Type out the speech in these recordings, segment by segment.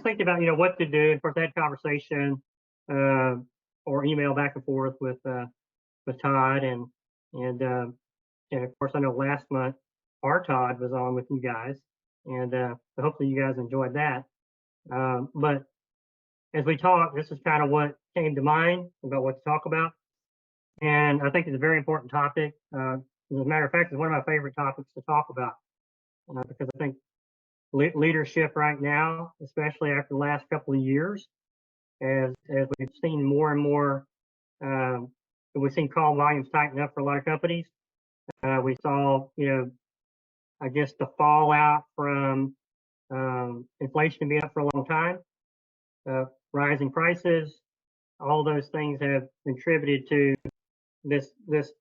thinking about, what to do. Of course, I had conversation uh, or email back and forth with Todd, and of course, I know last month our Todd was on with you guys, and so hopefully you guys enjoyed that. But as we talk, this is kind of what came to mind about what to talk about, and I think it's a very important topic. As a matter of fact, it's one of my favorite topics to talk about because I think leadership right now, especially after the last couple of years, as we've seen more and more, um, we've seen call volumes tighten up for a lot of companies. We saw, I guess the fallout from inflation being up for a long time, rising prices, all those things have contributed to this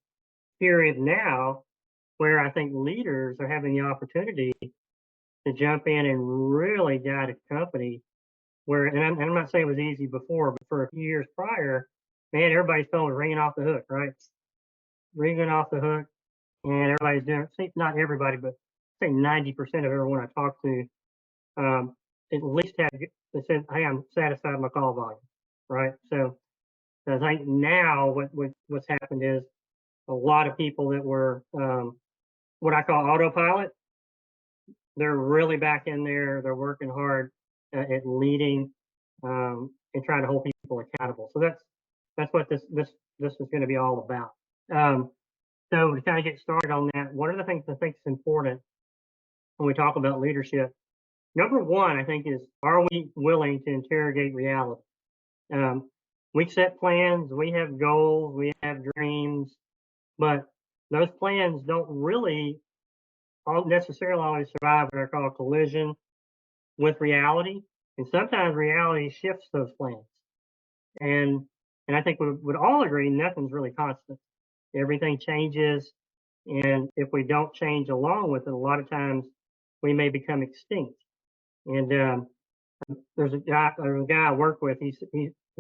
period now where I think leaders are having the opportunity to jump in and really guide a company where, and I'm not saying it was easy before, but for a few years prior, man, everybody's phone was ringing off the hook, right? Ringing off the hook, and everybody's doing it. Not everybody, but say 90% of everyone I talk to, at least they said, "Hey, I'm satisfied with my call volume," right? So I think now what's happened is a lot of people that were what I call autopilot, they're really back in there. They're working hard at leading and trying to hold people accountable. So that's what this is going to be all about. So to kind of get started on that, one of the things I think is important when we talk about leadership, number one, I think is, are we willing to interrogate reality? We set plans, we have goals, we have dreams, but those plans don't really necessarily always survive what I call collision with reality. And sometimes reality shifts those plans. And I think we would all agree nothing's really constant. Everything changes. And if we don't change along with it, a lot of times we may become extinct. And there's a guy I work with. He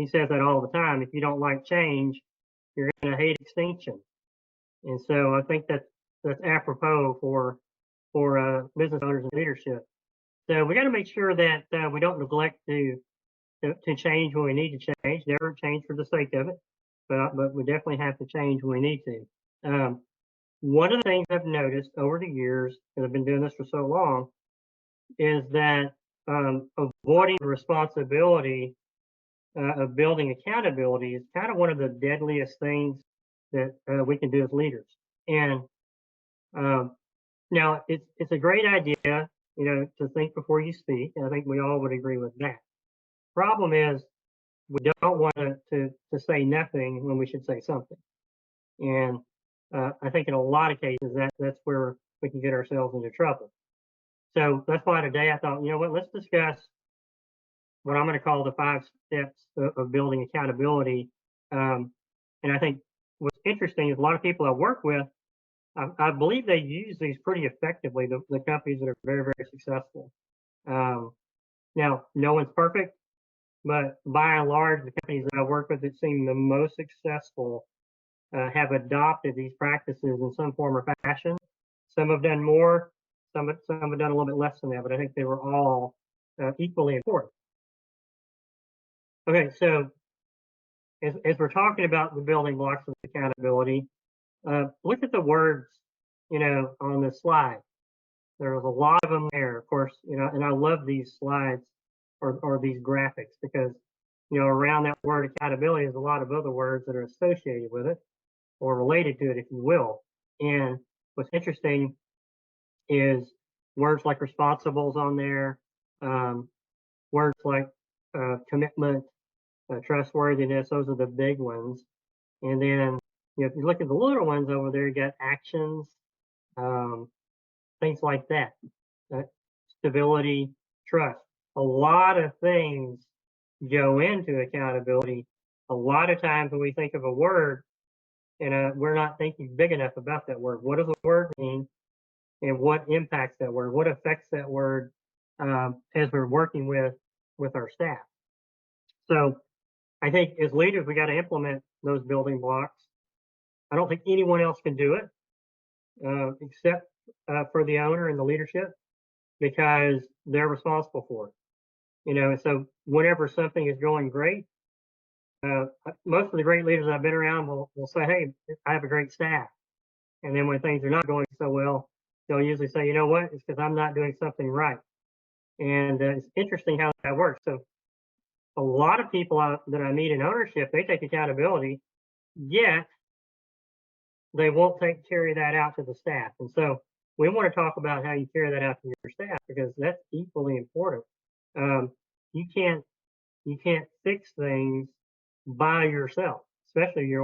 says that all the time. If you don't like change, you're going to hate extinction. And so I think that's apropos for business owners and leadership. So we got to make sure that we don't neglect to change when we need to change. Never change for the sake of it, but we definitely have to change when we need to. One of the things I've noticed over the years, and I've been doing this for so long, is that avoiding the responsibility of building accountability is kind of one of the deadliest things that we can do as leaders. And now it's a great idea, to think before you speak. And I think we all would agree with that. Problem is, we don't want to say nothing when we should say something. And I think in a lot of cases that's where we can get ourselves into trouble. So that's why today I thought, let's discuss what I'm going to call the 5 steps of building accountability. And I think what's interesting is a lot of people I work with, I believe they use these pretty effectively, the companies that are very, very successful. Now, no one's perfect, but by and large, the companies that I work with that seem the most successful have adopted these practices in some form or fashion. Some have done more, some have done a little bit less than that, but I think they were all equally important. Okay, so as we're talking about the building blocks of accountability, look at the words, on the slide. There's a lot of them there, of course, and I love these slides or these graphics because, around that word accountability is a lot of other words that are associated with it or related to it, if you will. And what's interesting is words like responsibles on there, words like commitment, trustworthiness. Those are the big ones. And then, if you look at the little ones over there, you got actions, things like that, stability, trust. A lot of things go into accountability. A lot of times when we think of a word, and we're not thinking big enough about that word. What does the word mean, and what impacts that word? What affects that word as we're working with our staff? So I think as leaders, we got to implement those building blocks. I don't think anyone else can do it except for the owner and the leadership because they're responsible for it. And so whenever something is going great, most of the great leaders I've been around will say, "Hey, I have a great staff." And then when things are not going so well, they'll usually say, "You know what? It's because I'm not doing something right." And it's interesting how that works. So a lot of people that I meet in ownership, they take accountability, yet they won't carry that out to the staff. And so we want to talk about how you carry that out to your staff, because that's equally important. Um, you can't you can't fix things by yourself, especially if your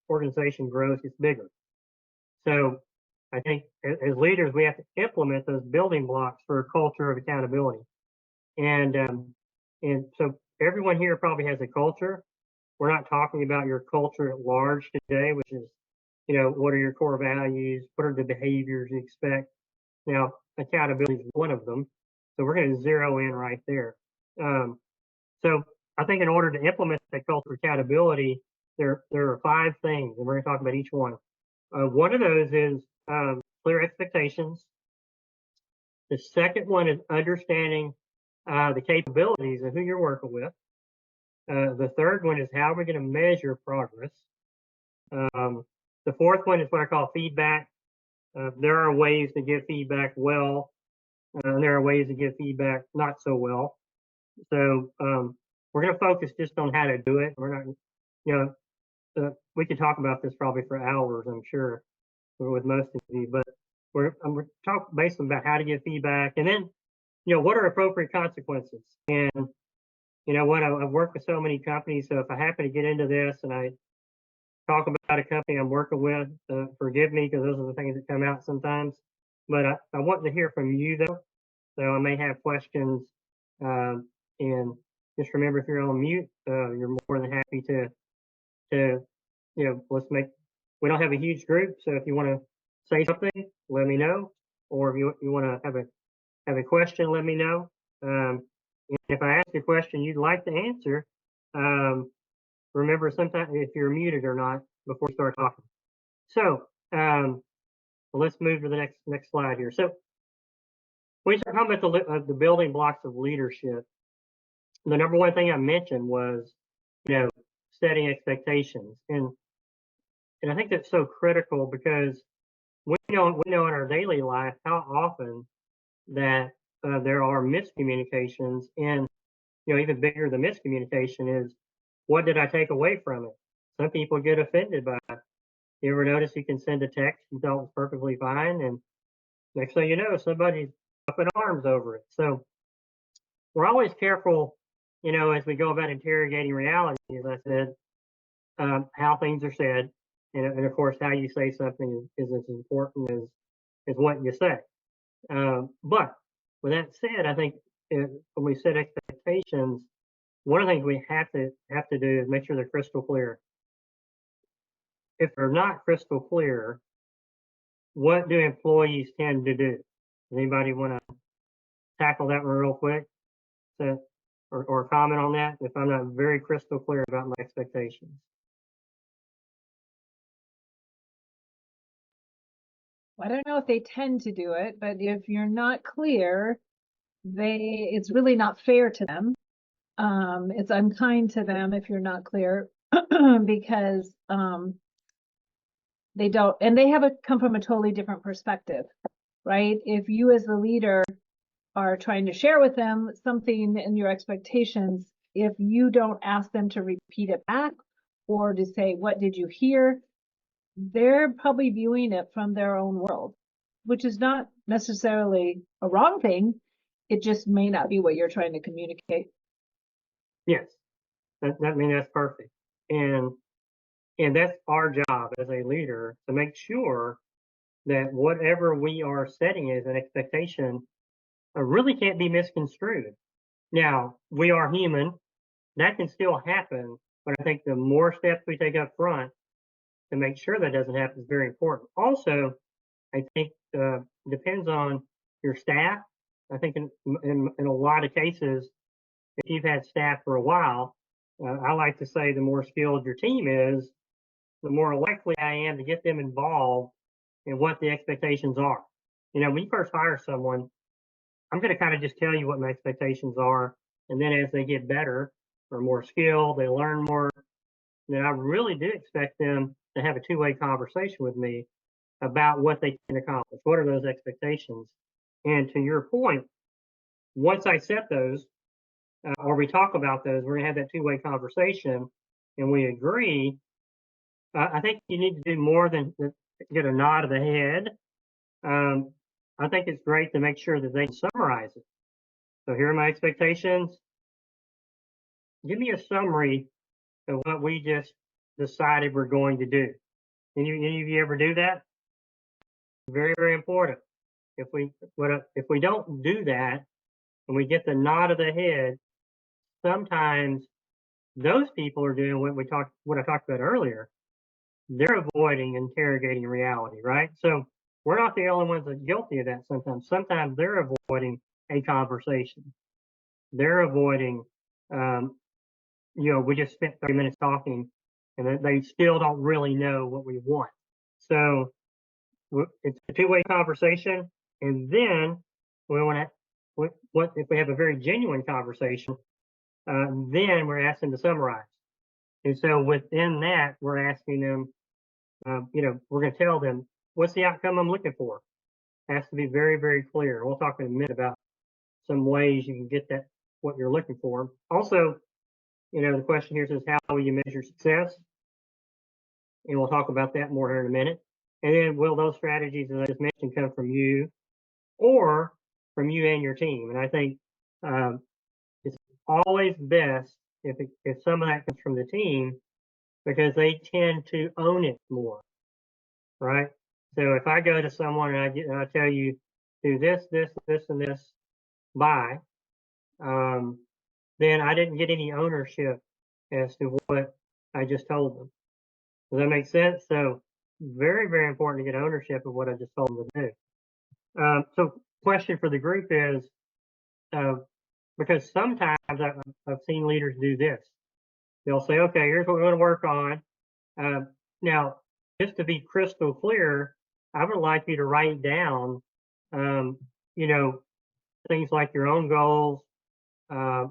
organization grows, gets bigger. So I think as leaders, we have to implement those building blocks for a culture of accountability. And so everyone here probably has a culture. We're not talking about your culture at large today, which is, what are your core values? What are the behaviors you expect? Now, accountability is one of them. So we're going to zero in right there. So I think in order to implement that culture of accountability, there are 5 things, and we're going to talk about each one. One of those is clear expectations. The second one is understanding the capabilities of who you're working with. The third one is how we're going to measure progress. The fourth one is what I call feedback. There are ways to give feedback well, and there are ways to give feedback not so well. So we're going to focus just on how to do it. We're not, we could talk about this probably for hours, I'm sure, with most of you, but we're talking basically about how to give feedback, and then, what are appropriate consequences. And you know what, I've worked with so many companies, so if I happen to get into this and I talk about a company I'm working with, forgive me, because those are the things that come out sometimes. But I want to hear from you, though, so I may have questions. And just remember, if you're on mute, you're more than happy to we don't have a huge group, so if you want to say something, let me know, or if you want to have a question, let me know. If I ask a question you'd like to answer, remember sometimes if you're muted or not before you start talking. So let's move to the next slide here. So when you start talking about the building blocks of leadership, the number one thing I mentioned was, setting expectations. And I think that's so critical, because we know in our daily life how often that there are miscommunications, and even bigger than miscommunication is, what did I take away from it? Some people get offended by it. You ever notice you can send a text you thought was perfectly fine, and next thing you know, somebody's up in arms over it. So we're always careful, as we go about interrogating reality, as I said, how things are said, and of course, how you say something is as important as what you say. But with that said, I think when we set expectations, one of the things we have to do is make sure they're crystal clear. If they're not crystal clear, what do employees tend to do? Does anybody want to tackle that one real quick? Or comment on that if I'm not very crystal clear about my expectations? I don't know if they tend to do it, but if you're not clear, it's really not fair to them. It's unkind to them if you're not clear, because they don't, and they come from a totally different perspective, right? If you as the leader are trying to share with them something in your expectations, if you don't ask them to repeat it back or to say, what did you hear? They're probably viewing it from their own world, which is not necessarily a wrong thing. It just may not be what you're trying to communicate. Yes, that's perfect. And that's our job as a leader, to make sure that whatever we are setting as an expectation really can't be misconstrued. Now, we are human. That can still happen, but I think the more steps we take up front to make sure that doesn't happen is very important. Also, I think depends on your staff. I think in a lot of cases, if you've had staff for a while, I like to say the more skilled your team is, the more likely I am to get them involved in what the expectations are. When you first hire someone, I'm going to kind of just tell you what my expectations are, And then as they get better or more skilled, they learn more, then I really do expect them to have a two-way conversation with me about what they can accomplish. What are those expectations? And to your point, once I set those, or we talk about those, we're gonna have that two-way conversation, and we agree. I think you need to do more than get a nod of the head. I think it's great to make sure that they summarize it. So here are my expectations. Give me a summary of what we just decided we're going to do. Any of you ever do that? Very, very important. If we don't do that and we get the nod of the head, sometimes those people are doing what I talked about earlier. They're avoiding interrogating reality, right? So we're not the only ones that are guilty of that sometimes. Sometimes they're avoiding a conversation. They're avoiding, we just spent 30 minutes talking and they still don't really know what we want. So it's a two-way conversation. And then we want to, what if we have a very genuine conversation, then we're asking to summarize. And so within that, we're asking them, we're going to tell them what's the outcome I'm looking for. It has to be very, very clear. We'll talk in a minute about some ways you can get that, what you're looking for. Also, the question here says, how will you measure success? And we'll talk about that more here in a minute. And then will those strategies that I just mentioned come from you or from you and your team? And I think it's always best if some of that comes from the team because they tend to own it more, right? So if I go to someone and I tell you, do this, this, this, and this, by, then I didn't get any ownership as to what I just told them. Does that make sense? So very, very important to get ownership of what I just told them to do. So question for the group is, because sometimes I've seen leaders do this. They'll say, okay, here's what we're going to work on. Now, just to be crystal clear, I would like you to write down, things like your own goals, what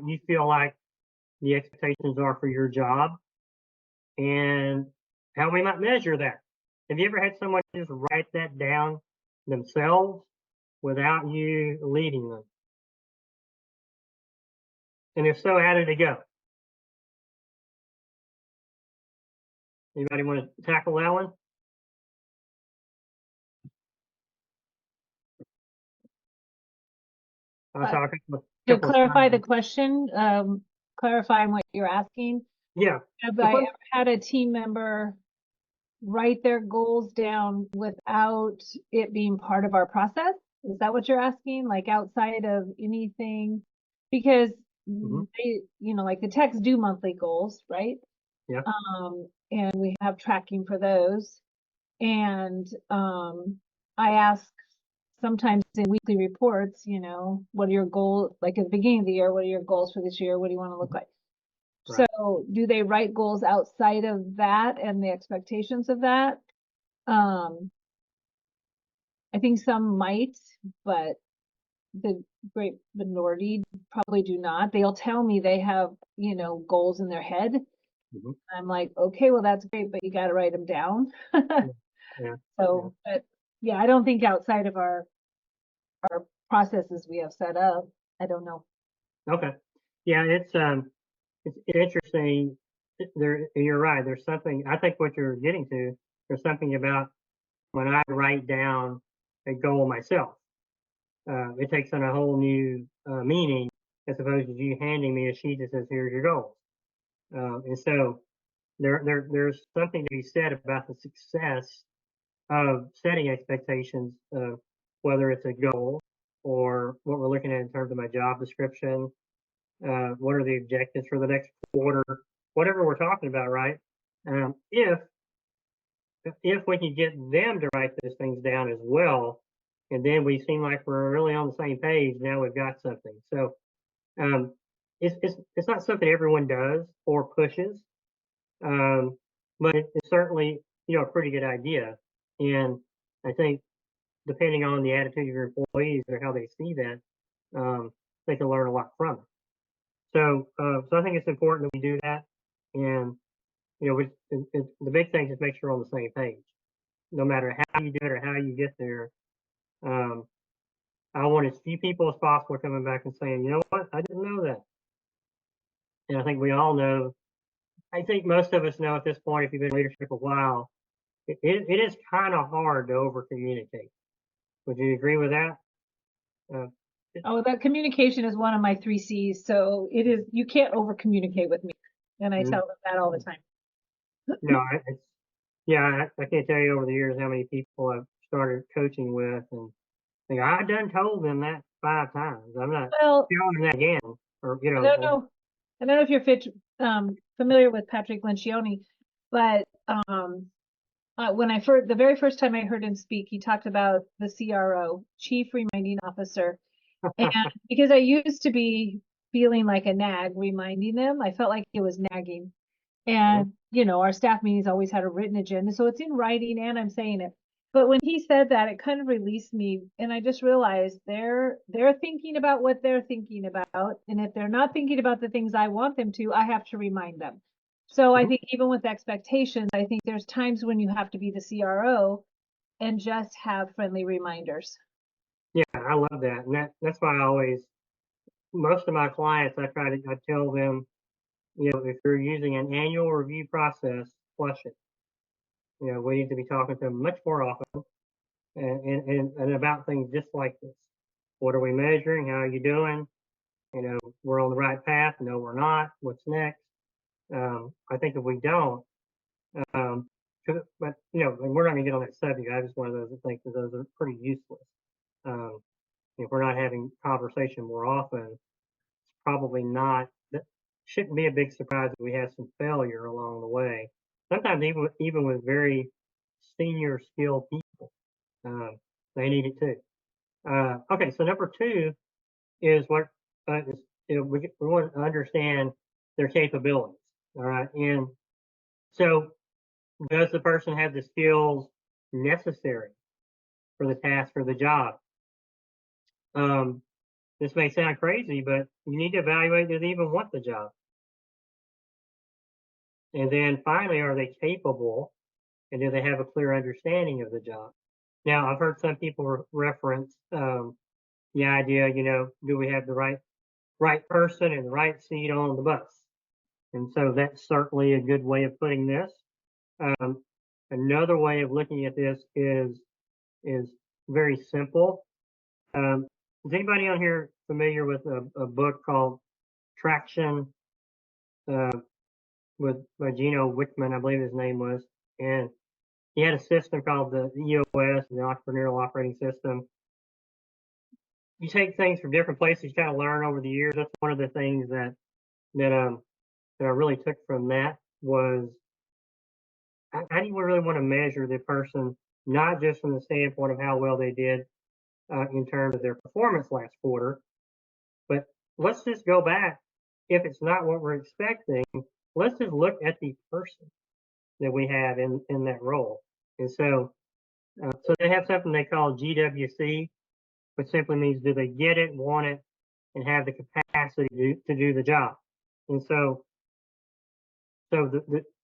you feel like the expectations are for your job and how we might measure that. Have you ever had someone just write that down themselves without you leading them? And if so, how did it go? Anybody want to tackle that one? To clarify the question, clarifying what you're asking. Yeah. Have I ever had a team member write their goals down without it being part of our process? Is that what you're asking? Like outside of anything? Because they, like the techs do monthly goals, right? Yeah. And we have tracking for those. And I ask sometimes in weekly reports, what are your goals? Like at the beginning of the year, what are your goals for this year? What do you want to look like? Right. So do they write goals outside of that and the expectations of that? I think some might, but the great minority probably do not. They'll tell me they have, goals in their head. I'm like, okay, well, that's great, but you got to write them down. So, but yeah, I don't think outside of our processes we have set up, I don't know. Okay. Yeah, it's interesting. You're right. There's something, I think what you're getting to, there's something about when I write down a goal myself, it takes on a whole new meaning as opposed to you handing me a sheet that says, here's your goals. And so there's something to be said about the success of setting expectations, whether it's a goal or what we're looking at in terms of my job description, what are the objectives for the next quarter, whatever we're talking about, right? If we can get them to write those things down as well, and then we seem like we're really on the same page, now we've got something. So it's not something everyone does or pushes, but it's certainly a pretty good idea. And I think depending on the attitude of your employees or how they see that, they can learn a lot from it. So I think it's important that we do that. And, the big thing is make sure we're on the same page. No matter how you do it or how you get there, um, I want as few people as possible coming back and saying, you know what, I didn't know that. And I think we all know, I think most of us know at this point, if you've been in leadership a while, it is kind of hard to over communicate. Would you agree with that? Uh, Oh, that communication is one of my 3 C's. So it is, you can't over communicate with me. And I tell them that all the time. no, I can't tell you over the years how many people I've started coaching with, and think I done told them that 5 times. I'm not Well, telling them that again, or I don't know. I don't know if you're familiar with Patrick Lencioni, but when the very first time I heard him speak, he talked about the CRO, Chief Reminding Officer. And because I used to be feeling like a nag reminding them, I felt like it was nagging. And, our staff meetings always had a written agenda. So it's in writing and I'm saying it. But when he said that, it kind of released me. And I just realized they're thinking about what they're thinking about. And if they're not thinking about the things I want them to, I have to remind them. So I think even with expectations, I think there's times when you have to be the CRO and just have friendly reminders. Yeah, I love that, and that's why most of my clients, I tell them, if you're using an annual review process, flush it. We need to be talking to them much more often, and about things just like this. What are we measuring? How are you doing? We're on the right path. No, we're not. What's next? I think if we don't, but and we're not going to get on that subject. I just one of those that think that those are pretty useless. Um, if we're not having conversation more often, it's probably not. That shouldn't be a big surprise if we have some failure along the way. Sometimes even with very senior skilled people, they need it too. Okay, so number two is what we want to understand their capabilities. All right, and so does the person have the skills necessary for the task or the job? This may sound crazy, but you need to evaluate, do they even want the job? And then finally, are they capable, and do they have a clear understanding of the job? Now, I've heard some people reference the idea, do we have the right person and the right seat on the bus? And so that's certainly a good way of putting this. Another way of looking at this is very simple. Is anybody on here familiar with a book called Traction by Gino Wickman, I believe his name was, and he had a system called the EOS, the Entrepreneurial Operating System. You take things from different places, you kind of learn over the years. That's one of the things that I really took from that was how do you really want to measure the person, not just from the standpoint of how well they did in terms of their performance last quarter, but let's just go back. If it's not what we're expecting, let's just look at the person that we have in that role. And so they have something they call GWC, which simply means do they get it, want it, and have the capacity to do the job. And so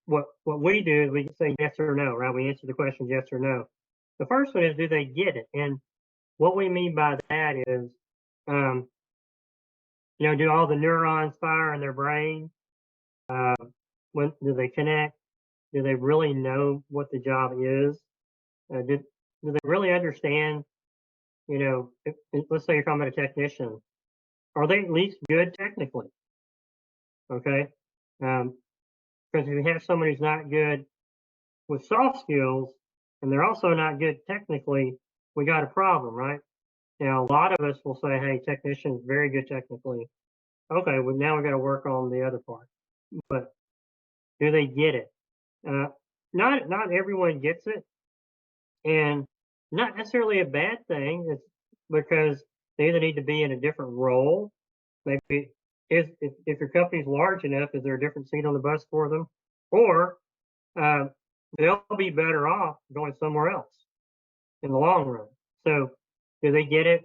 what we do is we say yes or no, right? We answer the question yes or no. The first one is do they get it? And what we mean by that is, do all the neurons fire in their brain? When do they connect? Do they really know what the job is? Do they really understand? Let's say you're talking about a technician. Are they at least good technically? Okay. Because if you have someone who's not good with soft skills and they're also not good technically, we got a problem, right? Now, a lot of us will say, hey, technician's very good technically. Okay, well, now we got to work on the other part. But do they get it? Not everyone gets it, and not necessarily a bad thing. It's because they either need to be in a different role. Maybe if your company's large enough, is there a different seat on the bus for them, or they'll be better off going somewhere else in the long run. So, do they get it?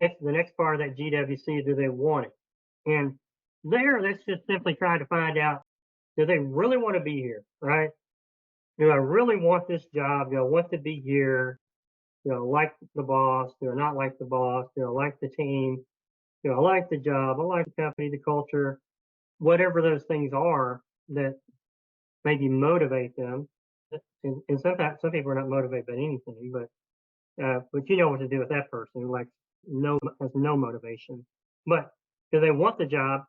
the next part of that GWC, do they want it? And there, that's just simply trying to find out, do they really want to be here, right? Do I really want this job? Do I want to be here? Do I like the boss? Do I not like the boss? Do I like the team? Do I like the job? I like the company, the culture, whatever those things are that maybe motivate them. And sometimes some people are not motivated by anything, but you know what to do with that person who has no motivation. But do they want the job?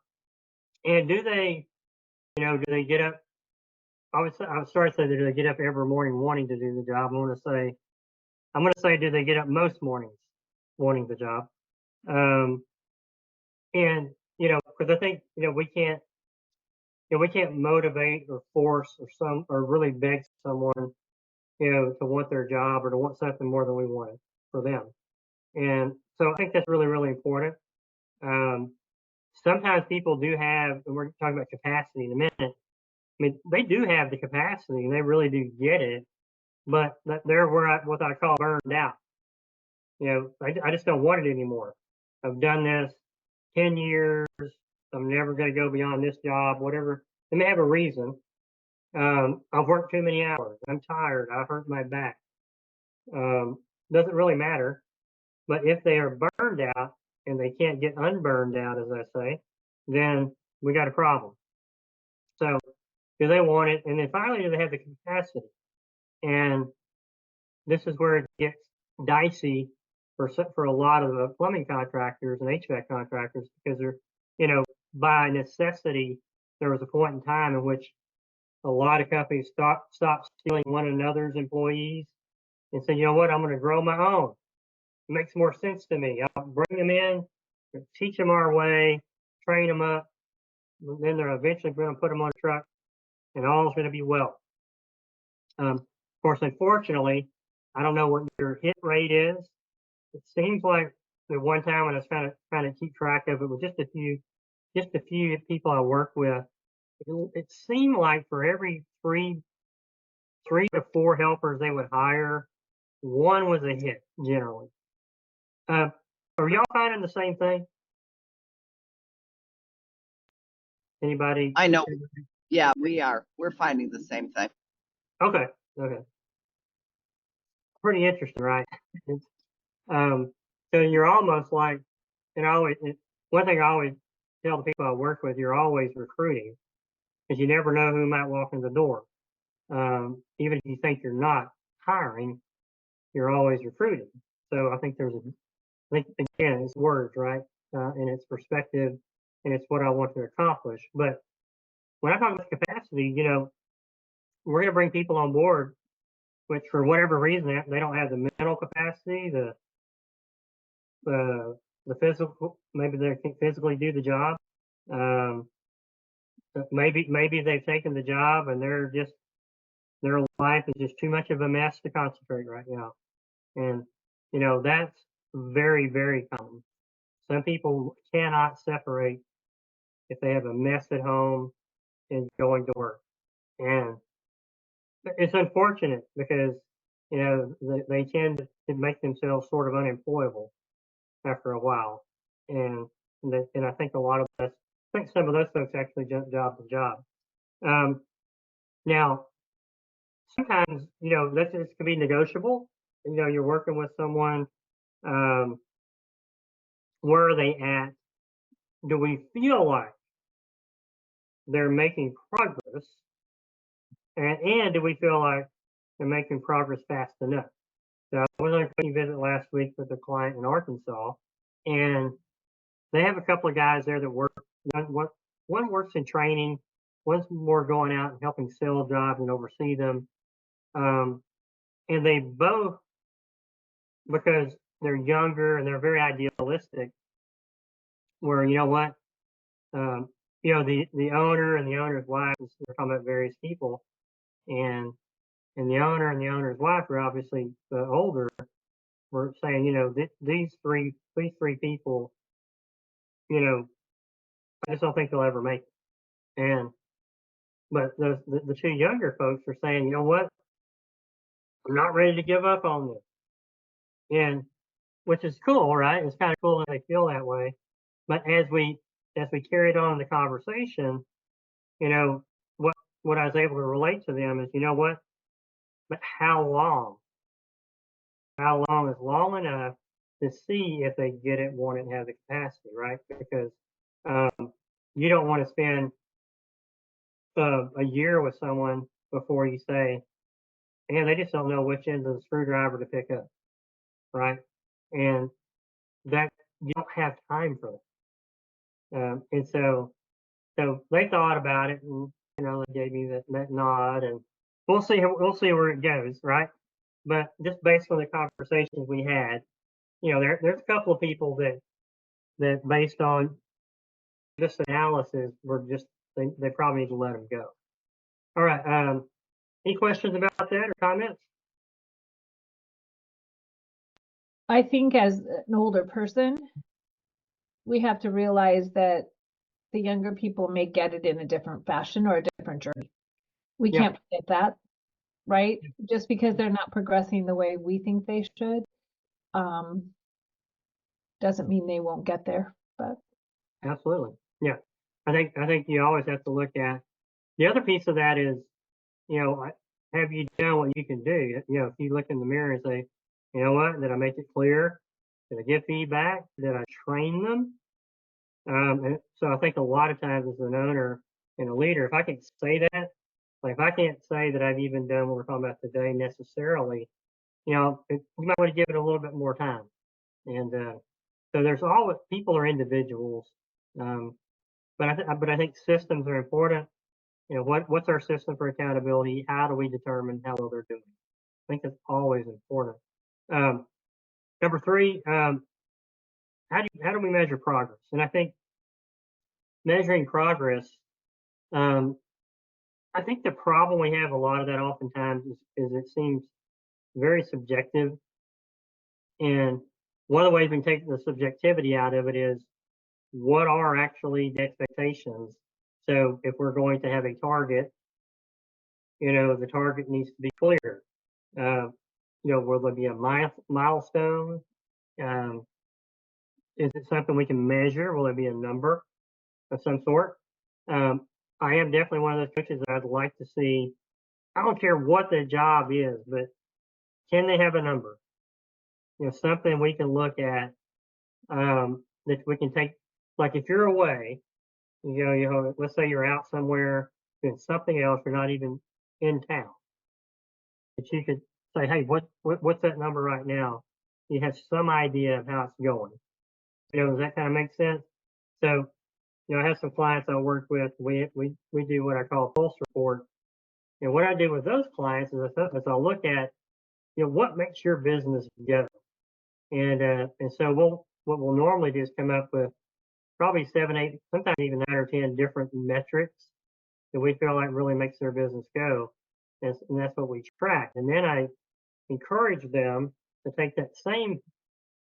And do they get up? I would start to say, do they get up every morning wanting to do the job? I'm going to say, do they get up most mornings wanting the job? Um, and because I think we can't motivate or force or really beg someone to want their job or to want something more than we want it for them. And so I think that's really, really important. Um, Sometimes people do have, and we're talking about capacity in a minute. I mean, they do have the capacity and they really do get it, but they're what I call burned out. I just don't want it anymore. I've done this 10 years. I'm never going to go beyond this job, whatever. They may have a reason. I've worked too many hours. I'm tired. I hurt my back. Um, doesn't really matter. But if they are burned out and they can't get unburned out, as I say, then we got a problem. So do they want it? And then finally, do they have the capacity? And this is where it gets dicey for a lot of the plumbing contractors and HVAC contractors because by necessity, there was a point in time in which a lot of companies stopped stealing one another's employees and said, you know what, I'm going to grow my own. It makes more sense to me. I'll bring them in, teach them our way, train them up, then they're eventually going to put them on a truck, and all's going to be well. Of course, unfortunately, I don't know what your hit rate is. It seems like the one time when I was trying to keep track of it with just a few people I work with, it seemed like for every three to four helpers they would hire, one was a hit generally. Are y'all finding the same thing? Anybody? I know. Yeah, we are. We're finding the same thing. Okay. Pretty interesting, right? So you're almost like, one thing I always tell the people I work with, you're always recruiting because you never know who might walk in the door. Even if you think you're not hiring, you're always recruiting. So I think again, it's words, right? And it's perspective and it's what I want to accomplish. But when I talk about capacity, we're going to bring people on board, which for whatever reason, they don't have the mental capacity, the physical, maybe they can physically do the job. Maybe they've taken the job and their life is just too much of a mess to concentrate right now. And, that's very, very common. Some people cannot separate if they have a mess at home and going to work. And it's unfortunate because, they tend to make themselves sort of unemployable after a while. And I think I think some of those folks actually jump job to job. Now, sometimes, that just can be negotiable. You're working with someone, where are they at? Do we feel like they're making progress? And do we feel like they're making progress fast enough? So I was on a company visit last week with a client in Arkansas, and they have a couple of guys there that work. One works in training, one's more going out and helping sell jobs and oversee them. And they both, because they're younger and they're very idealistic, where you know what, the owner and the owner's wife, we're talking about various people, and the owner and the owner's wife are obviously older. We're saying, these three people, I just don't think they'll ever make it. But the two younger folks are saying, you know what, I'm not ready to give up on this. And which is cool, right? It's kind of cool that they feel that way. But as we carried on the conversation, you know, what what I was able to relate to them is, you know what? But how long? How long is long enough to see if they get it, want it, and have the capacity, right? Because um, you don't want to spend a year with someone before you say, "Man, they just don't know which end of the screwdriver to pick up," right? And that you don't have time for that. And so they thought about it, and they gave me that nod, and we'll see where it goes, right? But just based on the conversations we had, there's a couple of people that based on this analysis were just they probably need to let them go. All right. Any questions about that or comments? I think as an older person, we have to realize that the younger people may get it in a different fashion or a different journey. We Yeah. can't forget that, right? Just because they're not progressing the way we think they should, doesn't mean they won't get there. But Absolutely. Yeah. I think you always have to look at the other piece of that is, have you done what you can do? If you look in the mirror and say, you know what, did I make it clear? Did I give feedback? Did I train them? And so I think a lot of times as an owner and a leader, if I can say that, like if I can't say that I've even done what we're talking about today necessarily, you might want to give it a little bit more time. And so there's always people are individuals, but I think systems are important. What's our system for accountability? How do we determine how well they're doing? I think that's always important. Number three, how do we measure progress? And I think measuring progress, I think the problem we have a lot of that oftentimes is it seems very subjective. And one of the ways we can take the subjectivity out of it is what are actually the expectations. So if we're going to have a target, the target needs to be clear. Will there be a milestone? Is it something we can measure? Will there be a number of some sort? I am definitely one of those coaches that I'd like to see. I don't care what the job is, but can they have a number? Something we can look at that we can take. Like if you're away, let's say you're out somewhere doing something else, you're not even in town, but you could say, hey, what's that number right now? You have some idea of how it's going. Does that kind of make sense? So, I have some clients I work with. We do what I call a pulse report. And what I do with those clients is I'll look at, what makes your business go. And so what we'll normally do is come up with probably 7, 8, sometimes even 9 or 10 different metrics that we feel like really makes their business go. And that's what we track. And then I encourage them to take that same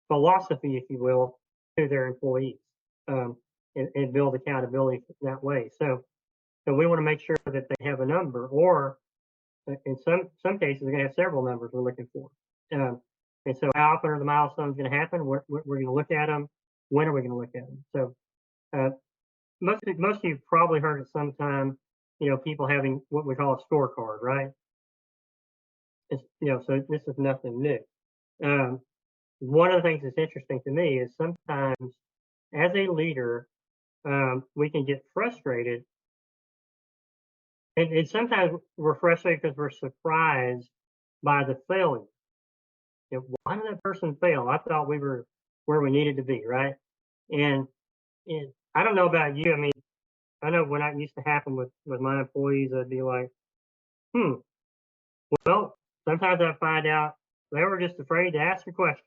philosophy, if you will, to their employees, and build accountability that way. So we want to make sure that they have a number, or in some cases, they're going to have several numbers we're looking for. And so how often are the milestones going to happen? We're going to look at them. When are we going to look at them? So most of you probably heard at some time, people having what we call a scorecard, right? It's, so this is nothing new. One of the things that's interesting to me is sometimes as a leader, we can get frustrated. And sometimes we're frustrated because we're surprised by the failure. Why did that person fail? I thought we were where we needed to be, right? And I don't know about you. I mean, I know when that used to happen with my employees, I'd be like, well, sometimes I find out they were just afraid to ask a question.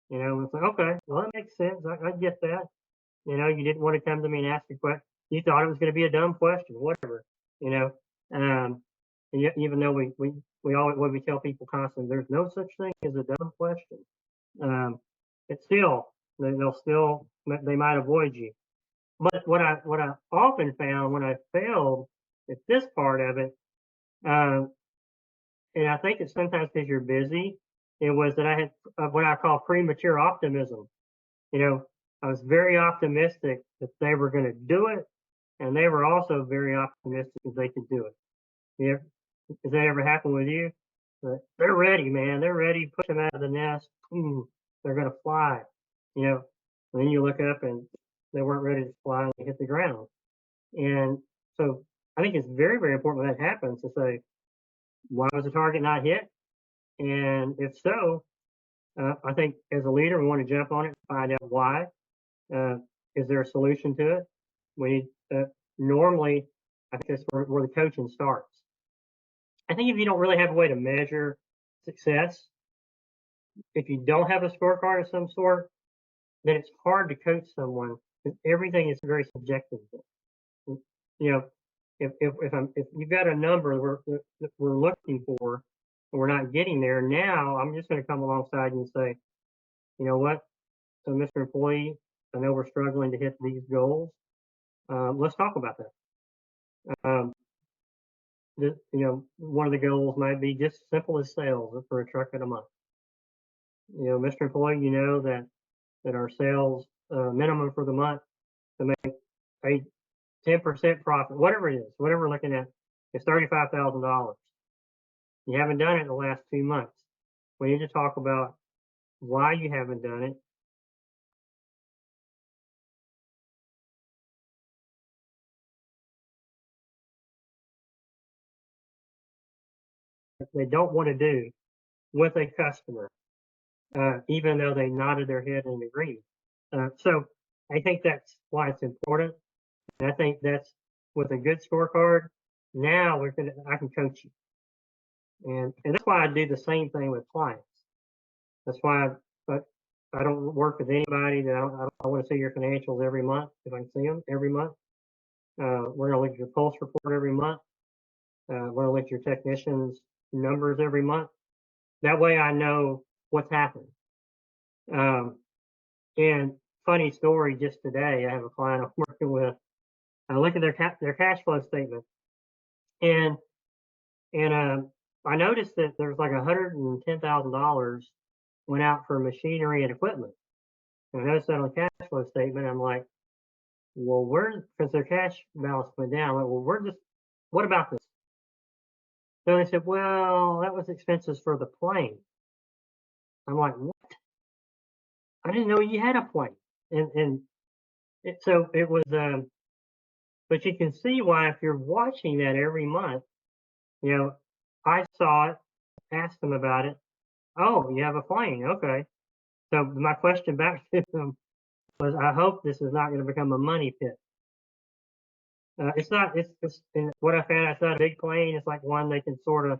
It's like, okay, well, that makes sense. I get that. You didn't want to come to me and ask a question. You thought it was going to be a dumb question, whatever. And even though we always what we tell people constantly, there's no such thing as a dumb question. It's still they might avoid you. But what I often found when I failed at this part of it, and I think it's sometimes because you're busy, it was that I had what I call premature optimism. You know, I was very optimistic that they were going to do it, and they were also very optimistic that they could do it. Yeah, has that ever happened with you? They're ready, man. They're ready. Push them out of the nest. They're going to fly. You know, and then you look up and they weren't ready to fly and they hit the ground. And so I think it's very, very important when that happens to say, why was the target not hit? And if so, I think as a leader, we want to jump on it and find out why. Is there a solution to it? We normally, I think that's where the coaching starts. I think if you don't really have a way to measure success, if you don't have a scorecard of some sort, then it's hard to coach someone because everything is very subjective. You know, if you've got a number that we're looking for and we're not getting there, now I'm just going to come alongside you and say, you know what? So, Mr. Employee, I know we're struggling to hit these goals. Let's talk about that. You know, one of the goals might be just simple as sales for a truck in a month. You know, Mr. Employee, you know that our sales minimum for the month to make a 10% profit, whatever it is, whatever we're looking at, is $35,000. You haven't done it in the last 2 months. We need to talk about why you haven't done it. They don't want to do with a customer, even though they nodded their head in agreement. So I think that's why it's important. And I think that's with a good scorecard. Now I can coach you. And that's why I do the same thing with clients. That's why I don't work with anybody that I want to see your financials every month. If I can see them every month, we're going to look at your pulse report every month. We're going to look at your technicians' numbers every month. That way I know what's happening. And funny story, just today, I have a client I'm working with. I look at their cash flow statement, and I noticed that there's like $110,000 went out for machinery and equipment. And I noticed that on the cash flow statement. I'm like, well, because their cash balance went down. I'm like, well, what about this? So they said, well, that was expenses for the plane. I'm like, what? I didn't know you had a plane. So it was, but you can see why if you're watching that every month, you know, I saw it, asked them about it. Oh, you have a plane. Okay. So my question back to them was, I hope this is not going to become a money pit. It's not, it's what I found, it's not a big plane. It's like one they can sort of,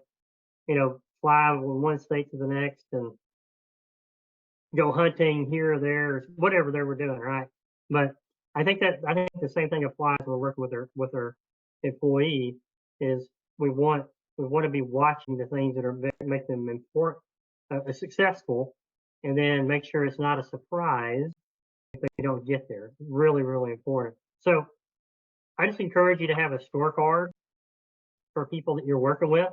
you know, fly from one state to the next and go hunting here or there, whatever they were doing, right? But I think the same thing applies when we're working with our employee is we want to be watching the things that make them important, successful, and then make sure it's not a surprise if they don't get there. Really, really important. So I just encourage you to have a scorecard for people that you're working with.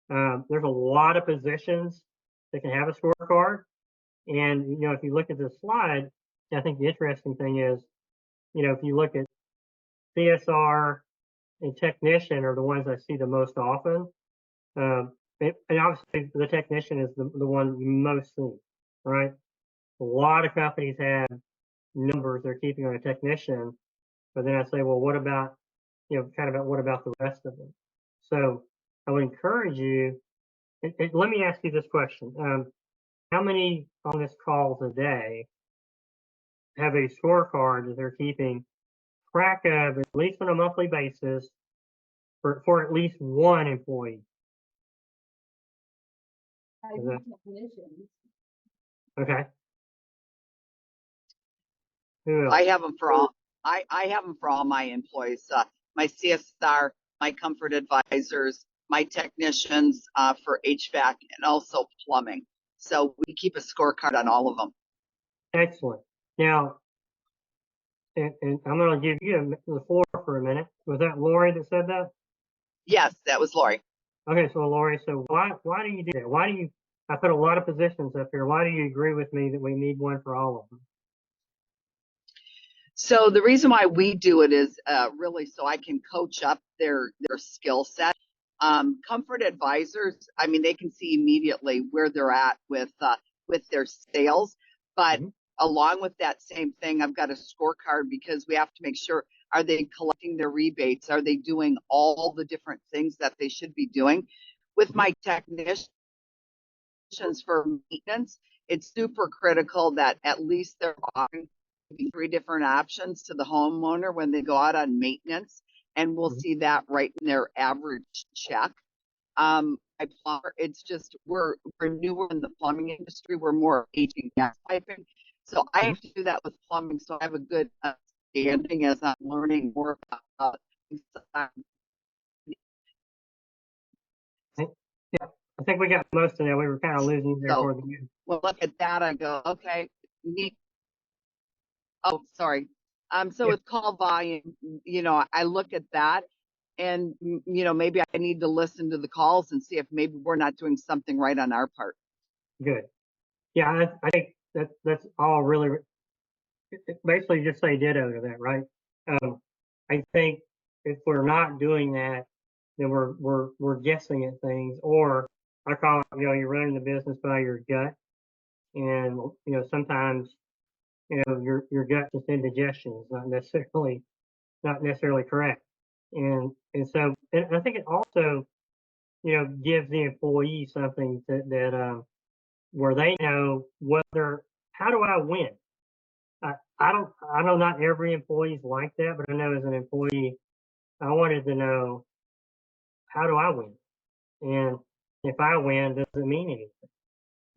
There's a lot of positions that can have a scorecard. And, you know, if you look at this slide, I think the interesting thing is, you know, if you look at CSR and technician are the ones I see the most often. And obviously the technician is the one you most see, right? A lot of companies have numbers they're keeping on a technician, but then I say, well, what about, you know, what about the rest of them? So I would encourage you, let me ask you this question. How many on this call today have a scorecard that they're keeping track of at least on a monthly basis for at least one employee? Okay. Who else? I have them for all. I have them for all my employees. My CSR, my comfort advisors, my technicians for HVAC, and also plumbing. So we keep a scorecard on all of them. Excellent. Now, and I'm going to give you the floor for a minute. Was that Lori that said that? Yes, that was Lori. Okay, so Lori, so why do you do that? I put a lot of positions up here. Why do you agree with me that we need one for all of them? So the reason why we do it is really so I can coach up their skill set. Comfort advisors, I mean, they can see immediately where they're at with their sales, but along with that same thing, I've got a scorecard because we have to make sure, are they collecting their rebates? Are they doing all the different things that they should be doing? With my technicians for maintenance, it's super critical that at least they're offering 3 different options to the homeowner when they go out on maintenance, and we'll see that right in their average check. It's just we're newer in the plumbing industry. We're more aging gas piping, so I have to do that with plumbing. So I have a good understanding as I'm learning more about. Yeah, I think we got most of that. We were kind of losing there So toward the end. we'll look at that. I go, okay, need. Oh, sorry. So Yeah, with call volume, I look at that, and maybe I need to listen to the calls and see if maybe we're not doing something right on our part. good. Yeah, I think that's all really basically just say ditto to that, right? I think if we're not doing that, then we're guessing at things, or I call it, you're running the business by your gut, and sometimes your gut just indigestion is not necessarily correct, and so I think it also gives the employee something that where they know whether how do I win. I know not every employee's like that, but I know as an employee, I wanted to know how do I win, and if I win, does it mean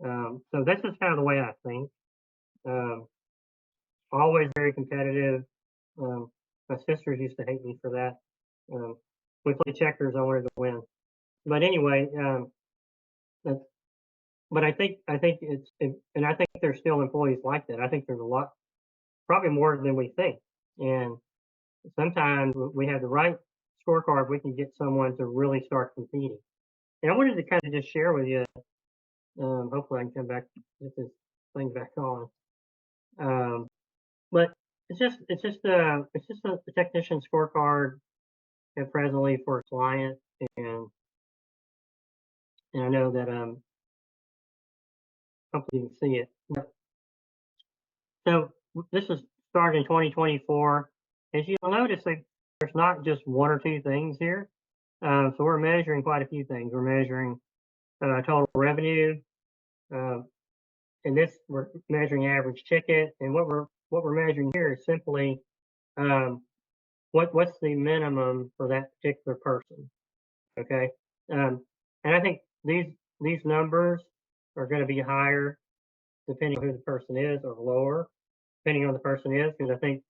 anything? So this is kind of the way I think. Um, Always very competitive. My sisters used to hate me for that. Um, we played checkers. I wanted to win, but anyway, but I think and I think there's still employees like that. I think there's a lot, probably more than we think, and sometimes we have the right scorecard, we can get someone to really start competing. And I wanted to kind of just share with you. Hopefully, I can come back get this thing back on. But it's just a technician scorecard presently for a client, and I know that hopefully you can see it. So this is started in 2024. As you'll notice, there's not just one or two things here. So we're measuring quite a few things. We're measuring total revenue. In this, we're measuring average ticket, and what we're measuring here is simply what's the minimum for that particular person. Okay, and I think these numbers are going to be higher depending on who the person is, or lower depending on the person is, because I think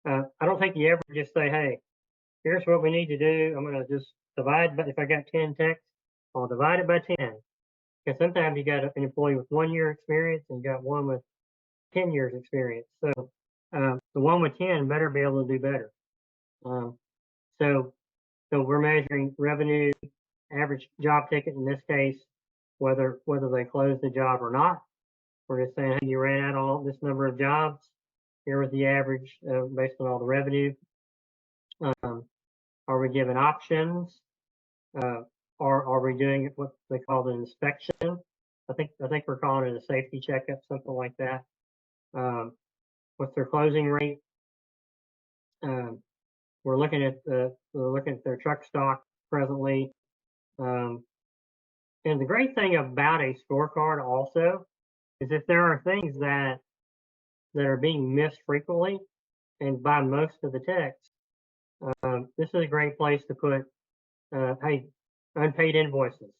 I don't think you ever just say, hey, here's what we need to do. I'm going to just divide, but if I got 10 techs, I'll divide it by 10. Because sometimes you got an employee with 1 year experience and you got one with 10 years experience. So the one with 10 better be able to do better. Um, so we're measuring revenue, average job ticket in this case, whether they close the job or not. We're just saying, hey, you ran out all this number of jobs. Here was the average based on all the revenue. Are we given options? Or are we doing what they call an inspection? I think we're calling it a safety checkup, something like that. What's their closing rate? We're looking at their truck stock presently. And the great thing about a scorecard also is if there are things that are being missed frequently and by most of the techs, this is a great place to put, hey, unpaid invoices.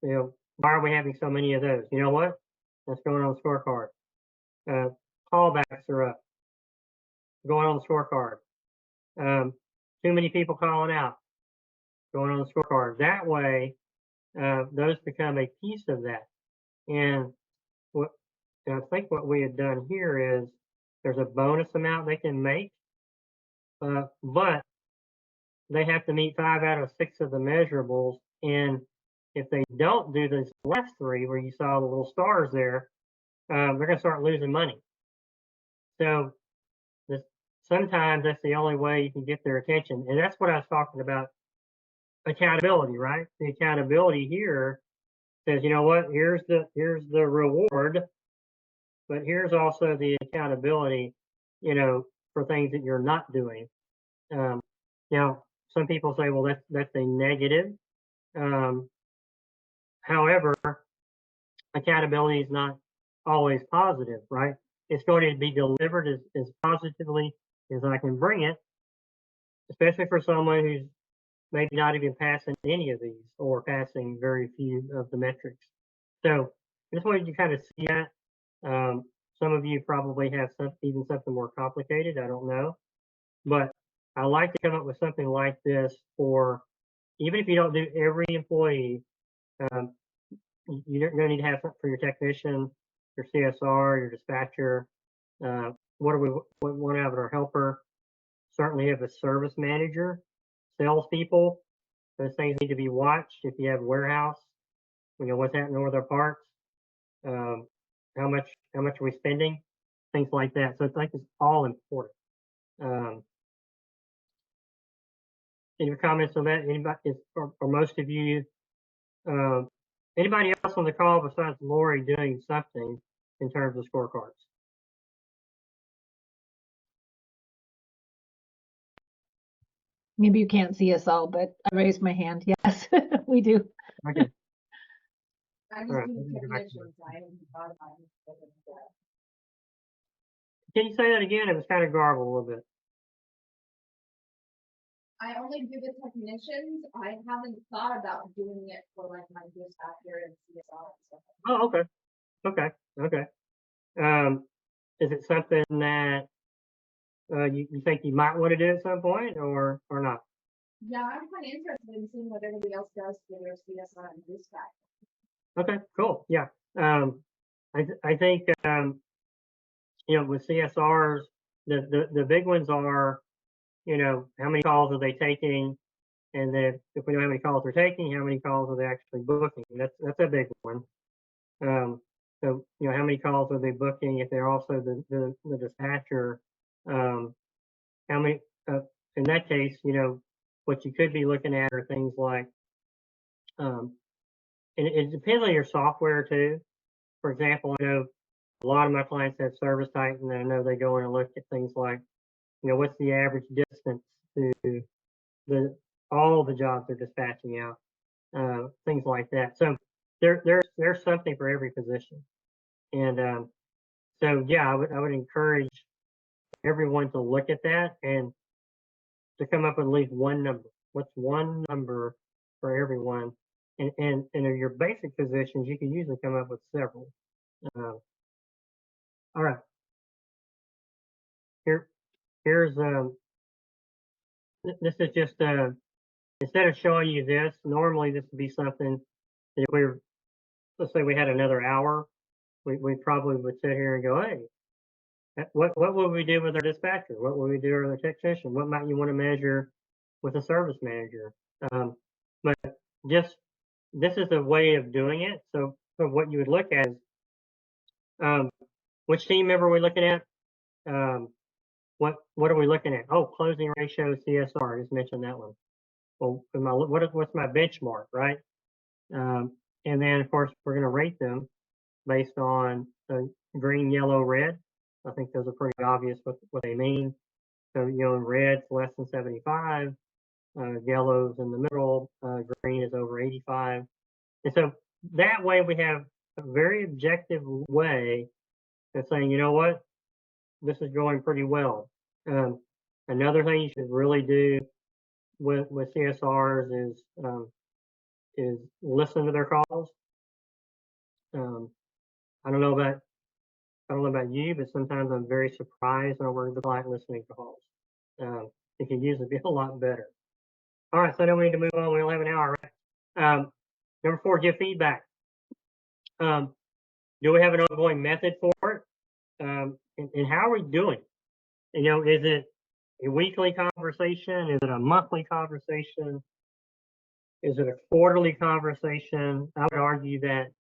Why are we having so many of those? You know what? That's going on the scorecard. Callbacks are up, going on the scorecard. Too many people calling out, going on the scorecard. That way, those become a piece of that. And I think what we had done here is there's a bonus amount they can make, but they have to meet 5 out of 6 of the measurables. And if they don't do those last three where you saw the little stars there, they're going to start losing money. So this, sometimes that's the only way you can get their attention. And that's what I was talking about, accountability, right? The accountability here says, you know what, here's the reward, but here's also the accountability, for things that you're not doing. Now, some people say, well, that's a negative. However, accountability is not always positive, right? It's going to be delivered as positively as I can bring it, especially for someone who's maybe not even passing any of these or passing very few of the metrics. So I just wanted you to kind of see that. Some of you probably have even something more complicated. I don't know. But I like to come up with something like this for, even if you don't do every employee, you're going to need to have something for your technician, your CSR, your dispatcher. What want to have our helper? Certainly have a service manager, salespeople. Those things need to be watched. If you have a warehouse, what's happening with our parts, how much are we spending, things like that. So it's all important. Any comments on that? Anybody, or most of you, anybody else on the call besides Lori doing something in terms of scorecards? Maybe you can't see us all, but I raised my hand. Yes, we do. Okay. I just All right. do technicians. I haven't thought about it. Can you say that again? It was kind of garbled a little bit. I only do the technicians. I haven't thought about doing it for like my dispatcher and CSR and stuff. Oh, okay. Is it something that you think you might want to do at some point, or not? Yeah, I'm kind of interested in seeing what everybody else does for their CSR and dispatch. Okay, cool. Yeah. I think with CSRs, the big ones are, how many calls are they taking, and then if we know how many calls they're taking, how many calls are they actually booking? That's a big one. So how many calls are they booking? If they're also the dispatcher, how many? In that case, what you could be looking at are things like, and it depends on your software too. For example, I know a lot of my clients have Service Titan, and I know they go in and look at things like, what's the average distance to all the jobs they're dispatching out, things like that. So there's something for every position, and so yeah, I would encourage everyone to look at that and to come up with at least one number. What's one number for everyone? And in your basic positions, you can usually come up with several. All right. Here's this is just instead of showing you this, normally this would be something that let's say we had another hour, we probably would sit here and go, hey, what would we do with our dispatcher? What would we do with our technician? What might you want to measure with a service manager? But just this is a way of doing it. So what you would look at is which team member are we looking at? What are we looking at? Oh, closing ratio CSR. I just mentioned that one. Well, what's my benchmark, right? And then of course we're going to rate them based on green, yellow, red. I think those are pretty obvious what they mean. So in red's less than 75, yellow's in the middle, green is over 85, and so that way we have a very objective way of saying, you know what, this is going pretty well. Another thing you should really do with CSRs is listen to their calls. I don't know about you, but sometimes I'm very surprised when I work with client listening to calls. It can usually be a lot better. All right, so then we need to move on. We only have an hour, right? Number 4, give feedback. Do we have an ongoing method for it? And how are we doing? Is it a weekly conversation? Is it a monthly conversation? Is it a quarterly conversation? I would argue that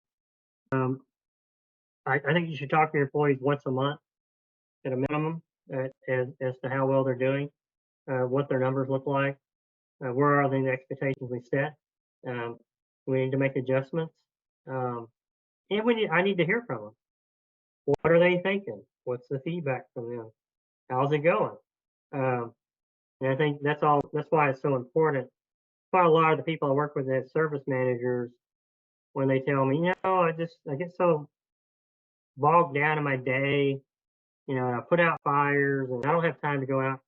I think you should talk to your employees once a month at a minimum, as to how well they're doing, what their numbers look like, where are the expectations we set. We need to make adjustments, and I need to hear from them. What are they thinking? What's the feedback from them? How's it going? And I think that's why it's so important. That's why a lot of the people I work with as service managers, when they tell me, I get so bogged down in my day, and I put out fires and I don't have time to go out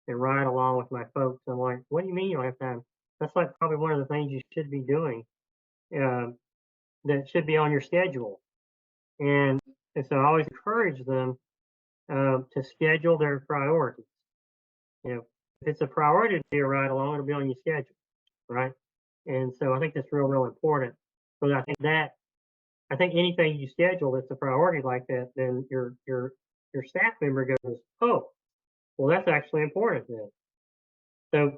and ride along with my folks. I'm like, what do you mean you don't have time? That's like probably one of the things you should be doing, that should be on your schedule. And so I always encourage them to schedule their priorities. If it's a priority to be a ride along, it'll be on your schedule, right? And so I think that's real important. But I think anything you schedule that's a priority like that, then your staff member goes, oh, well, that's actually important then. So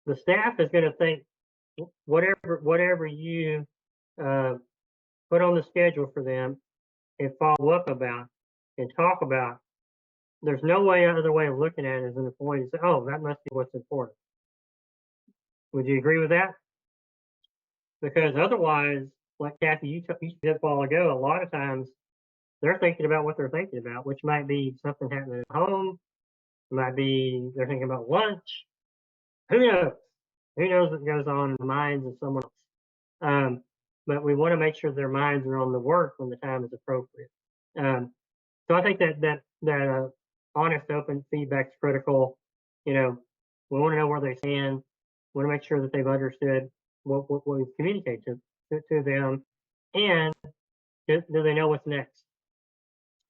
the staff is going to think whatever you put on the schedule for them and follow up about and talk about. There's no other way of looking at it as an employee to say, oh, that must be what's important. Would you agree with that? Because otherwise, like Kathy, you said a while ago, a lot of times they're thinking about what they're thinking about, which might be something happening at home. It might be they're thinking about lunch. Who knows? Who knows what goes on in the minds of someone else? But we want to make sure their minds are on the work when the time is appropriate. So I think that honest, open feedback is critical. We want to know where they stand. We want to make sure that they've understood what we communicate to them, and do they know what's next?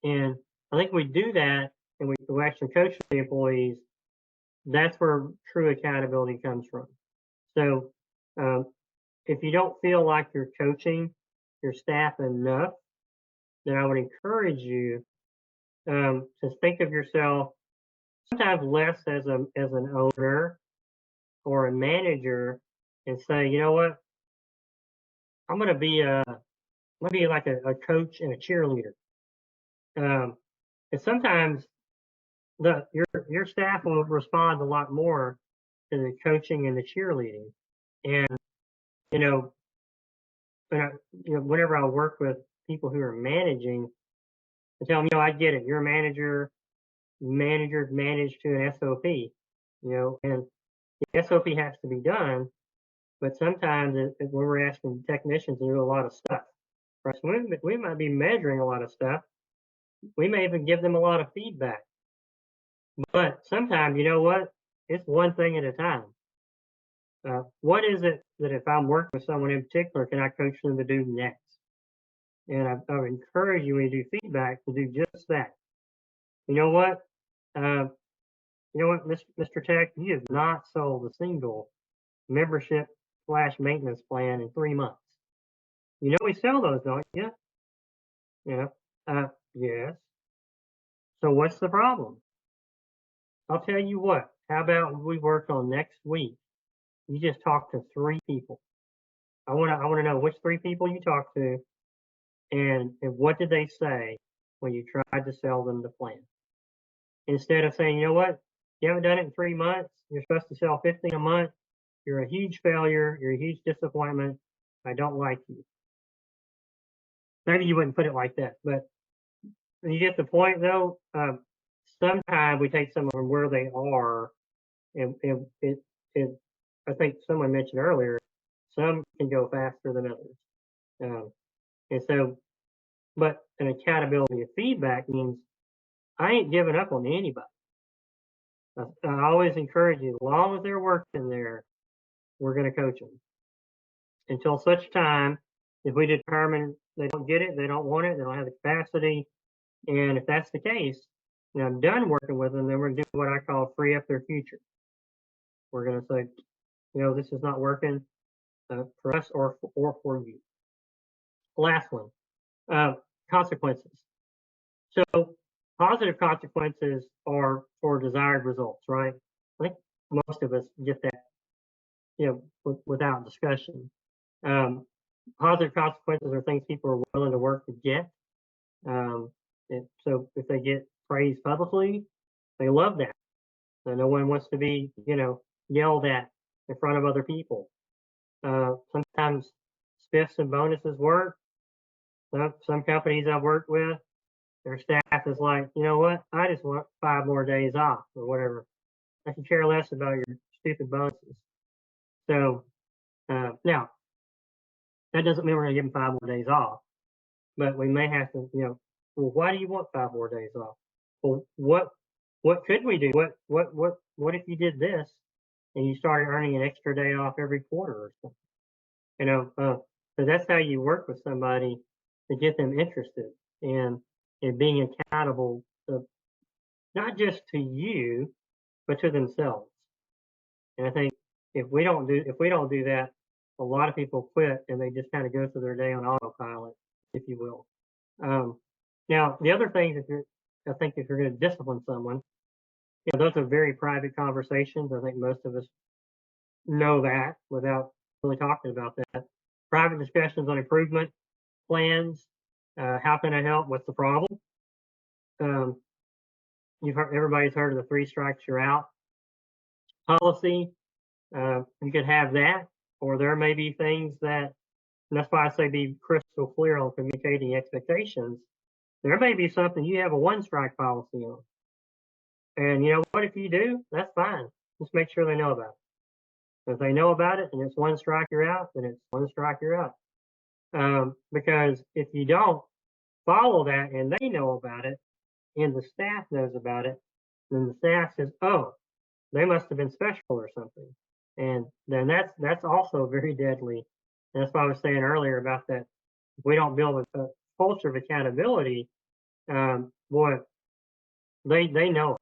And I think we do that, and we actually coach the employees. That's where true accountability comes from. So if you don't feel like you're coaching your staff enough, then I would encourage you to think of yourself sometimes less as an owner or a manager, and say, you know what, I'm going to be like a coach and a cheerleader. And sometimes your staff will respond a lot more to the coaching and the cheerleading. And whenever I work with people who are managing, I tell them, I get it. You're a manager. Managers manage to an SOP, and the SOP has to be done. But sometimes when we're asking technicians to do a lot of stuff, right? So we might be measuring a lot of stuff. We may even give them a lot of feedback. But sometimes, you know what? It's one thing at a time. What is it that if I'm working with someone in particular, can I coach them to do next? And I would encourage you when you do feedback to do just that. You know what? Mr. Tech, you have not sold a single membership/maintenance plan in 3 months. We sell those, don't you? Yes. So what's the problem? I'll tell you what. How about we work on next week? You just talk to 3 people. I want to know which 3 people you talked to, and what did they say when you tried to sell them the plan. Instead of saying, you know what, you haven't done it in 3 months. You're supposed to sell 15 a month. You're a huge failure. You're a huge disappointment. I don't like you. Maybe you wouldn't put it like that, but you get the point, though. Sometimes we take someone from where they are, and I think someone mentioned earlier, some can go faster than others. And so, but an accountability of feedback means I ain't giving up on anybody. I always encourage you, as long as they're working there, we're going to coach them until such time if we determine they don't get it, they don't want it, they don't have the capacity. And if that's the case, I'm done working with them, then we're going to do what I call free up their future. We're going to say, this is not working for us or for you. Last one, consequences. So positive consequences are for desired results, right? I think most of us get that. without discussion. Positive consequences are things people are willing to work to get. So if they get praised publicly, they love that. So no one wants to be, yelled at in front of other people. Sometimes spiffs and bonuses work. Some companies I've worked with, their staff is like, you know what? I just want 5 more days off or whatever. I can care less about your stupid bonuses. So now, that doesn't mean we're going to give them 5 more days off, but we may have to, well, why do you want 5 more days off? Well, what could we do? What if you did this and you started earning an extra day off every quarter or something? So that's how you work with somebody to get them interested in being accountable, not just to you, but to themselves. And I think if we don't do that, a lot of people quit and they just kind of go through their day on autopilot, if you will. Now, the other things, I think if you're going to discipline someone, those are very private conversations. I think most of us know that without really talking about that. Private discussions on improvement plans. How can I help? What's the problem? Everybody's heard of the 3 strikes you're out policy. You could have that, or there may be things and that's why I say be crystal clear on communicating expectations. There may be something you have a 1 strike policy on. And you know what, if you do, that's fine. Just make sure they know about it. If they know about it and it's 1 strike you're out, then it's 1 strike you're out. Because if you don't follow that and they know about it and the staff knows about it, then the staff says, oh, they must have been special or something. And then that's also very deadly. And that's why I was saying earlier about that. If we don't build a culture of accountability, boy, they know it.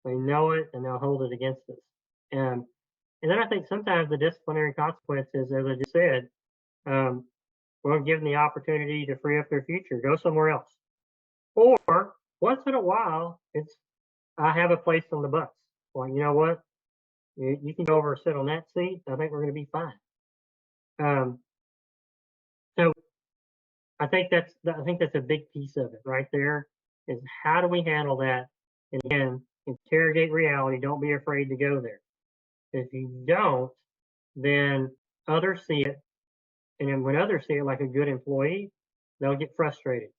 They know it and they'll hold it against us. And then I think sometimes the disciplinary consequences, as I just said, we'll give them the opportunity to free up their future, go somewhere else. Or once in a while, I have a place on the bus. Well, you know what? You can go over and sit on that seat. I think we're going to be fine. So I think that's a big piece of it right there. Is how do we handle that? And again, interrogate reality. Don't be afraid to go there. If you don't, then others see it, and then when others see it, like a good employee, they'll get frustrated.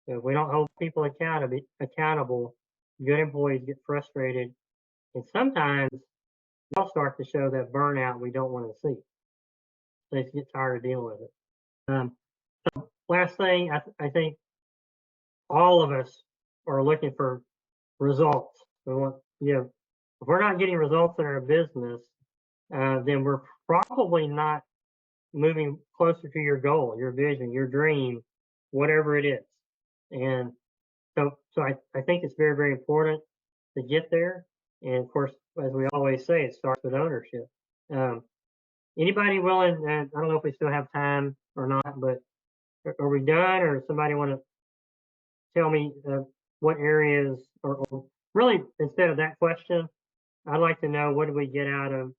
If we don't hold people accountable, good employees get frustrated, and sometimes they'll start to show that burnout we don't want to see. They get tired of dealing with it. So last thing, I think all of us are looking for results. We want, if we're not getting results in our business, then we're probably not moving closer to your goal, your vision, your dream, whatever it is. And so I think it's very, very important to get there. And of course, as we always say, it starts with ownership. Anybody willing? I don't know if we still have time or not, but are we done? Or somebody want to tell me what areas, or really instead of that question, I'd like to know what did we get out of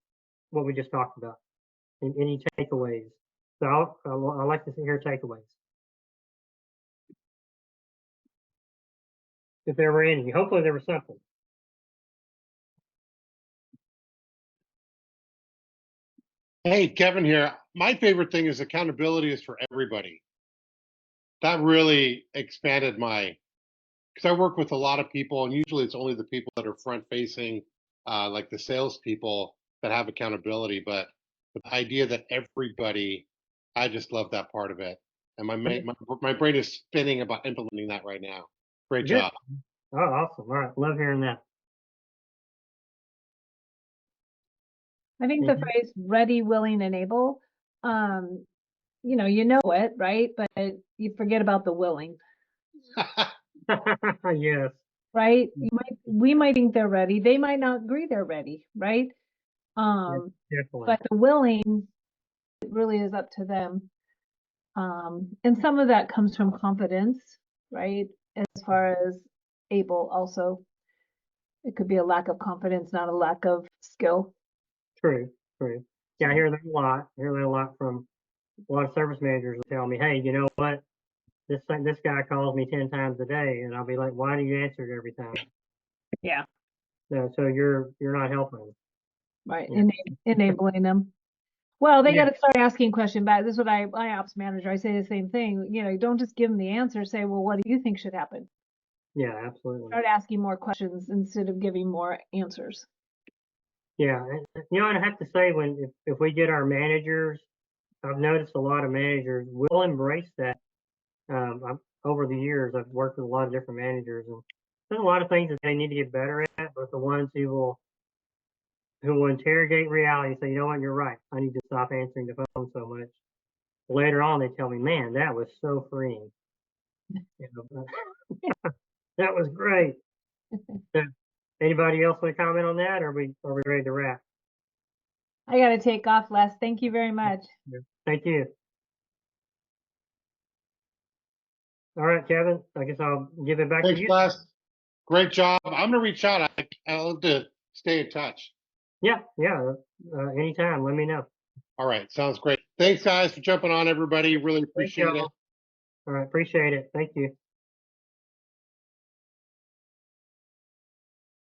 what we just talked about, and any takeaways. So I'd like to hear takeaways, if there were any. Hopefully there was something. Hey, Kevin here. My favorite thing is accountability is for everybody. That really expanded because I work with a lot of people, and usually it's only the people that are front facing, like the salespeople, that have accountability. But the idea that everybody, I just love that part of it. And my brain is spinning about implementing that right now. Great Good. job. Oh, awesome. All right. Love hearing that. I think the phrase ready, willing, and able, you know it, right? But you forget about the willing, Yes. right? We might think they're ready. They might not agree they're ready, right? Definitely. But the willing, it really is up to them. And some of that comes from confidence, right? As far as able also. It could be a lack of confidence, not a lack of skill. True. true. Yeah, I hear that a lot. I hear that a lot from a lot of service managers will tell me, hey, you know what? This guy calls me 10 times a day, and I'll be like, why do you answer it every time? Yeah, No, so you're not helping. right. Yeah. Enabling them. Well, they Yeah. got to start asking question back. This is what my ops manager, I say the same thing. You know, don't just give them the answer. Say, well, what do you think should happen? Yeah, absolutely. Start asking more questions instead of giving more answers. Yeah, and, you know, and I have to say, if we get our managers, I've noticed a lot of managers will embrace that. Over the years, I've worked with a lot of different managers, and there's a lot of things that they need to get better at. But the ones who will interrogate reality and say, you know what, you're right. I need to stop answering the phone so much. Later on, they tell me, man, that was so freeing. You know, that was great. So, anybody else want to comment on that, or are we ready to wrap? I got to take off, Les. Thank you very much. Thank you. All right, Kevin. I guess I'll give it back Thanks, to you. Les. Great job. I'm gonna reach out. I love to stay in touch. Yeah. Anytime. Let me know. All right, sounds great. Thanks, guys, for jumping on, everybody. Really Thank appreciate it. y'all. All right. Appreciate it. Thank you.